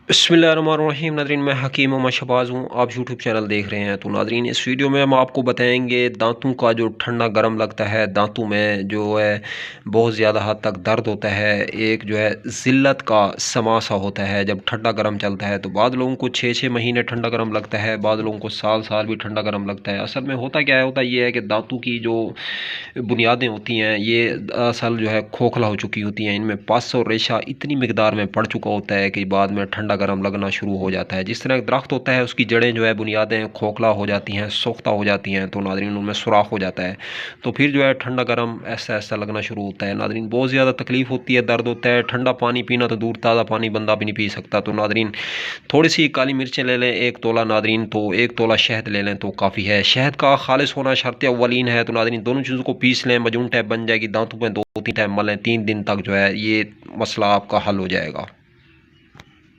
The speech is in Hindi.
बिस्मिल्लाहिर्रहमानिर्रहीम। नादरीन, मैं हकीम मोहम्मद शहबाज हूँ। आप यूट्यूब चैनल देख रहे हैं। तो नादरीन, इस वीडियो में हम आपको बताएंगे दांतों का जो ठंडा गर्म लगता है, दांतों में जो है बहुत ज़्यादा हद तक दर्द होता है, एक जो है ज़िल्लत का समा सा होता है जब ठंडा गर्म चलता है। तो बाद लोगों को 6-6 महीने ठंडा गर्म लगता है, बाद लोगों को साल साल भी ठंडा गर्म लगता है। असल में होता क्या है, होता ये है कि दांतों की जो बुनियादें होती हैं ये असल जो है खोखला हो चुकी होती हैं। इनमें पस और रेशा इतनी मिकदार में पड़ चुका होता है कि बाद में ठंडा गर्म लगना शुरू हो जाता है। जिस तरह एक दरख्त होता है, उसकी जड़ें जो है बुनियादें खोखला हो जाती हैं, सोख्ता हो जाती हैं, तो नादरीन उनमें सुराख हो जाता है। तो फिर जो है ठंडा गर्म ऐसा ऐसा लगना शुरू होता है। नादरीन, बहुत ज़्यादा तकलीफ़ होती है, दर्द होता है। ठंडा पानी पीना तो दूर, ताज़ा पानी बंदा भी नहीं पी सकता। तो नादरीन, थोड़ी सी काली मिर्चें ले लें 1 तोला नादरीन, तो 1 तोला शहद ले लें तो काफ़ी है। शहद का खालिस होना शर्त अव्वलीन है। तो नादरीन, दोनों चीज़ों को पीस लें, मजून टाइप बन जाएगी, दांतों में 2-3 टाइम मलें, 3 दिन तक जो है ये मसला आपका हल हो जाएगा।